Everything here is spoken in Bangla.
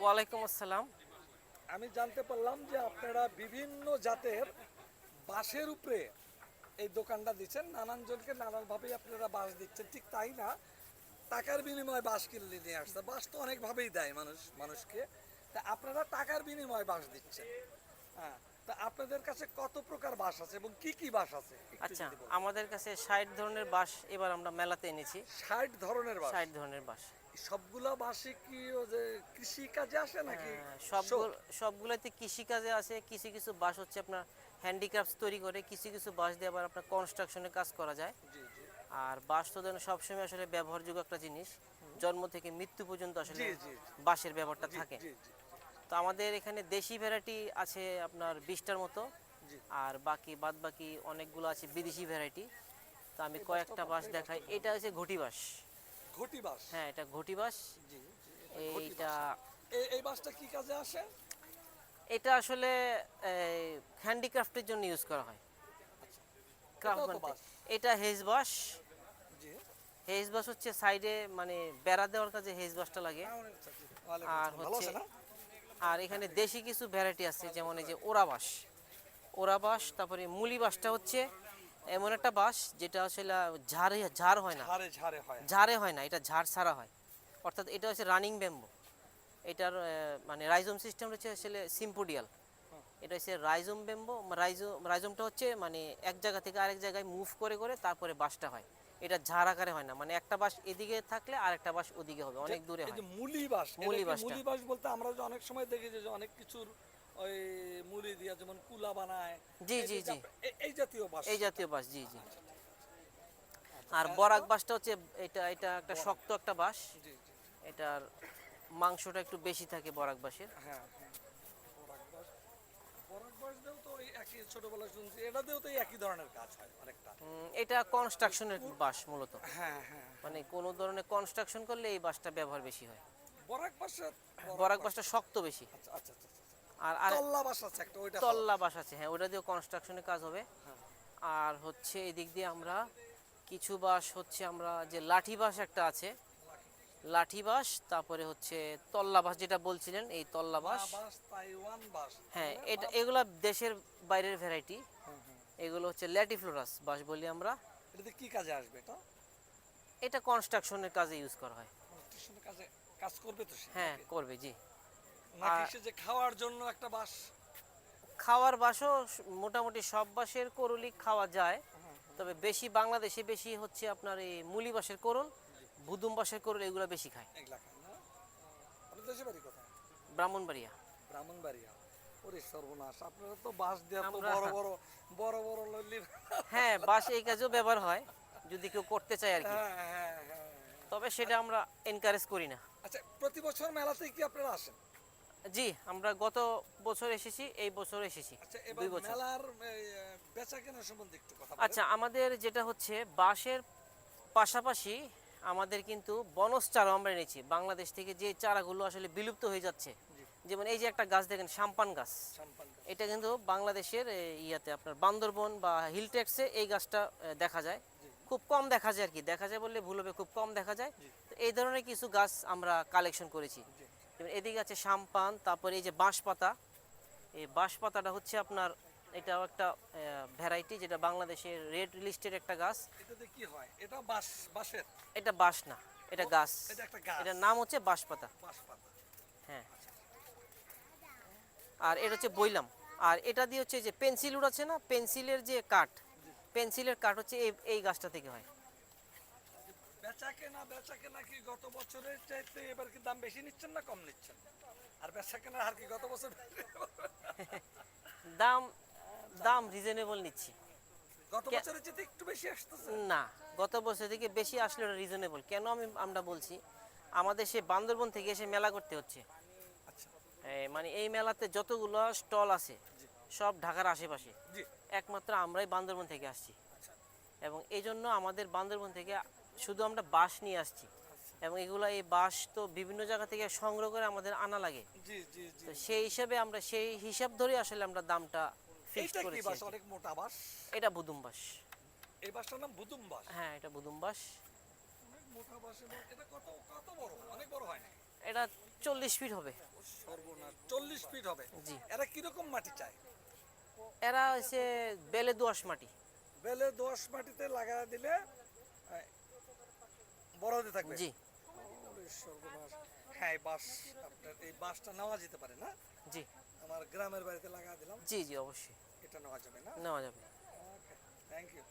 ওয়ালাইকুম আসসালাম। আমি জানতে পারলাম যে আপনারা বিভিন্ন জাতের বাঁশের উপরে এই দোকানটা দিচ্ছেন, নানান জনকে নানানভাবেই আপনারা বাঁশ দিচ্ছেন, ঠিক তাই না? টাকার বিনিময়ে বাঁশ কিনলে নিয়ে আসছে, বাঁশ তো অনেকভাবেই দেয় মানুষকে, তা আপনারা টাকার বিনিময়ে বাঁশ দিচ্ছেন। হ্যাঁ, তা আপনাদের কাছে কত প্রকার বাঁশ আছে এবং কি কি বাঁশ আছে একটু আচ্ছা, যদি বলেন। আমাদের কাছে ৬০ ধরনের বাঁশ এবার আমরা মেলাতে এনেছি। 60 ধরনের বাঁশ? ৬০ ধরনের বাঁশ। সবগুলা বাঁশই কি ও যে কৃষি কাজে আসে নাকি শোক? সবগুলোতে কৃষিকাজে আছে। কিছু কিছু বাঁশ হচ্ছে আপনার হ্যান্ডিক্রাফটস তৈরি করে, কিছু কিছু বাঁশ দিয়ে আবার আপনার কনস্ট্রাকশনের কাজ করা যায়। জি জি আর বাঁশ তো যেন সবসময় আসলে ব্যবহারযোগ্য একটা জিনিস, জন্ম থেকে মৃত্যু পর্যন্ত আসলে জি জি বাঁশের ব্যবহারটা জি থাকে। জি জি তো আমাদের এখানে দেশি ভ্যারাইটি আছে আপনার ২০টার মতো, জি। আর বাকি অনেকগুলো আছে বিদেশি ভ্যারাইটি। তো আমি এই বাঁশটা কয়েকটা তো বাঁশ এই দেখাই। বাঁশটা এটা হচ্ছে ঘটি বাঁশ। ঘটি বাঁশ? হ্যাঁ, এটা ঘটি বাঁশ। জি জি, এটা ঘটি এইটা বাঁশ। এই বাঁশটা কি কাজে আসে? এটা আসলে হ্যান্ডিক্রাফটের জন্য ইউজ করা হয়। আচ্ছা, ক্রাফট এটাও তো বানাতে। বাঁশ। এটা হেজ বাঁশ। জি। হেজ বাঁশ হচ্ছে সাইডে মানে বেড়া দেওয়ার কাজে হেজ বাঁশটা লাগে। আচ্ছা, জি। ওয়ালাইকুম আর আসসালাম। ভালো হচ্ছে আছে না? আর এখানে দেশি কিছু ভ্যারাইটি আছে, যেমন এই যে ওরা বাঁশ। ওরা বাঁশ, তারপরে মুলি বাঁশটা হচ্ছে এমন একটা বাঁশ যেটা আসলে ঝাড় হয় না। ঝাড়ে ঝাড়ে হয়। ঝাড়ে হয় না, এটা ঝাড় ছাড়া হয়। অর্থাৎ এটা হচ্ছে রানিং ব্যাম্বো। এটার মানে রাইজোম সিস্টেম হচ্ছে আসলে সিম্পোডিয়াল। হুম। এটা হচ্ছে রাইজোম ব্যাম্বো। রাইজোমটা হচ্ছে মানে এক জায়গা থেকে আরেক জায়গায় মুভ করে করে তারপরে বাঁশটা হয়। এটা ঝাড় আকারে হয় না, মানে একটা বাঁশ এদিকে থাকলে আর একটা বাঁশ ওদিকে হবে, যে অনেক দূরে এই হয়। যে মুলি বাঁশ, এটা মুলি কি বাঁশটা, মুলি বাঁশ বলতে আমরা যে অনেক সময় দেখি যে অনেক কিছুর ওই মুলি দিয়া যেমন কুলা বানায়, জি এই জি যে জি, এই জাতীয় বাঁশ এই সেটা? জাতীয় বাঁশ, জি জি। আচ্ছা আচ্ছা আচ্ছা। আচ্ছা, আর বরাক এরপর? বাঁশটা হচ্ছে এটা এটা একটা বড়। শক্ত একটা বাঁশ। জি জি। এটার মাংসটা একটু বেশি থাকে বরাক বাঁশের। হ্যাঁ হ্যাঁ। বরাক বাঁশ, বরাক বাঁশ দিয়েও তো ওই একই, ছোটবেলায় শুনছি এটা দিয়েও তো এই একই ধরনের কাজ হয় অনেকটা। এটা কনস্ট্রাকশনের বাঁশ মূলত। হ্যাঁ হ্যাঁ মানে হ্যাঁ। কোনো ধরনের কনস্ট্রাকশন করলে এই বাঁশটা ব্যবহার বেশি হয়। বরাক বাঁশে, বরাক বরাক বাঁশ, বাঁশটা আচ্ছা শক্ত বেশি। আচ্ছা আচ্ছা আচ্ছা আচ্ছা। আর আর তল্লা বাঁশ আছে একটা, ওইটা খাওয়া। তল্লা বাঁশ আছে, হ্যাঁ, ওটা দিয়ে কনস্ট্রাকশনের কাজ হবে। হ্যাঁ। আর হচ্ছে এদিক দিয়ে আমরা কিছু বাঁশ হচ্ছে আমরা যে লাঠি বাঁশ একটা আছে, লাঠি বাঁশ, তারপরে হচ্ছে তল্লা বাঁশ যেটা বলছিলেন, এই তল্লা মা বাঁশ। বাঁশ, তাইওয়ান বাঁশ, তাই হ্যাঁ, না? এটা এগুলা দেশের বাইরের ভ্যারাইটি। হুম হুম। এগুলো হচ্ছে ল্যাটিফ্লোরাস বাঁশ বলি আমরা। এটাতে কি কাজে আসবে এটা? এটা কনস্ট্রাকশনের কাজে ইউজ করা হয়। কনস্ট্রাকশনের কাজে কাজ করবে তো সে, হ্যাঁ, নাকি? করবে, জি। নাকি আর সে যে খাওয়ার জন্য একটা বাঁশ? খাওয়ার বাঁশও মোটামুটি সব বাঁশের করুলি খাওয়া যায়। হ্যাঁ হ্যাঁ। তবে বেশি বাংলাদেশে বেশি হচ্ছে আপনার এই মুলি বাঁশের করল, জি। বুদুম বাঁশের করল, এগুলো বেশি খায়। এগুলা খায় না? আপনার দেশে বাড়ি কোথায়? ব্রাহ্মণবাড়িয়া। ব্রাহ্মণবাড়িয়া। ওরে সর্বনাশ, আপনারা তো বাঁশ দেওয়া তো আমরা বড় বড় বড় বড় লল্লি। হ্যাঁ, বাঁশ এই কাজেও ব্যবহার হয় যদি কেউ করতে চায় আর কি। হ্যাঁ হ্যাঁ হ্যাঁ। তবে সেটা আমরা এনকারেজ করি না। আচ্ছা, প্রতি বছর মেলাতেই কি আপনারা আসেন? জি, আমরা গত বছর এসেছি, এই বছর এসেছি। আচ্ছা, এবার ২ বছর। মেলার বেচা কেনার সম্বন্ধে একটু কথা বলেন। আচ্ছা, আমাদের যেটা হচ্ছে বাঁশের পাশাপাশি আমাদের কিন্তু বনজ চারা আমরা এনেছি বাংলাদেশ থেকে, যে চারাগুলো আসলে বিলুপ্ত হয়ে যাচ্ছে। জি। যেমন এই যে একটা গাছ দেখেন, সাম্পান গাছ। সাম্পান গাছ। এটা কিন্তু বাংলাদেশের ইয়াতে আপনার বান্দরবন বা হিলটেক্সে এই গাছটা দেখা যায়। জি খুব কম দেখা যায় আর কি, দেখা যায় বললে ভুল হবে, খুব কম দেখা যায়। জি তো এই ধরনের কিছু গাছ আমরা কালেকশন করেছি। জি। যেমন এদিকে আছে সাম্পান, তারপরে এই যে বাঁশপাতা। এই বাঁশপাতাটা হচ্ছে আপনার, এটাও একটা ভ্যারাইটি যেটা বাংলাদেশের রেড লিস্টের একটা গাছ। এটাতে কি হয়? এটা বাঁশ, বাঁশের? এটা বাঁশ না, এটা ও, গাছ। এটা একটা গাছ। এটার নাম হচ্ছে বাঁশপাতা। বাঁশ পাতা। হ্যাঁ। আর এটা হচ্ছে বইলাম। আর এটা দিয়ে হচ্ছে যে পেন্সিল উড আছে না, পেন্সিলের যে কাঠ, জি। পেন্সিলের কাঠ হচ্ছে এই গাছটা থেকে হয়। বেচা কেনা কি গত বছরের চাইতে এবার কি দাম বেশি নিচ্ছেন না কম নিচ্ছেন? আর বেচা কেনার হার কি গত বছর? দাম দাম রিজনেবল নিচ্ছি। গত কে- বছরের চাইতে একটু বেশি আসতেছে? না, গত বছর থেকে বেশি আসলে ওটা রিজনেবল কেন আমরা বলছি, আমাদের সে বান্দরবন থেকে এসে মেলা করতে হচ্ছে। আচ্ছা। মানে এই মেলাতে যতগুলো স্টল আছে জি সব ঢাকার আশেপাশে, জি। একমাত্র আমরাই বান্দরবন থেকে আসছি। আচ্ছা এবং এই জন্য আমাদের বান্দরবন থেকে শুধু আমরা বাঁশ নিয়ে আসছি। আচ্ছা। এবং এগুলো এই বাঁশ তো বিভিন্ন জায়গা থেকে সংগ্রহ করে আমাদের আনা লাগে। জি জি জি। তো সেই হিসাবে আমরা সেই হিসাব ধরে আসলে আমরা দামটা ফিক্সড এইটা কি করেছি বাঁশ? আর কি। অনেক মোটা বাঁশ। এটা বুদুম বাঁশ। এই বাঁশটার নাম বুদুম বাঁশ। হ্যাঁ, এটা বুদুম বাঁশ। অনেক মোটা বাঁশ, এবং এটা কত কত বড়? অনেক বড় হয় না? এটা 40 ফিট হবে। সর্বনাশ, 40 ফিট হবে। জি। এরা কিরকম মাটি চায়? এরা হচ্ছে বেলে দোআঁশ মাটি। বেলে দোআঁশ মাটিতে লাগা দিলে বড় হতে থাকবে। জি ওরে সর্বনাশ। হ্যাঁ, এই বাঁশ, আপনার এই বাঁশটা নেওয়া যেতে পারে না? জি আমার গ্রামের বাড়িতে লাগা দিলাম, জি জি অবশ্যই এটা নেওয়া যাবে না? নেওয়া যাবে। ওকে, থ্যাংক ইউ।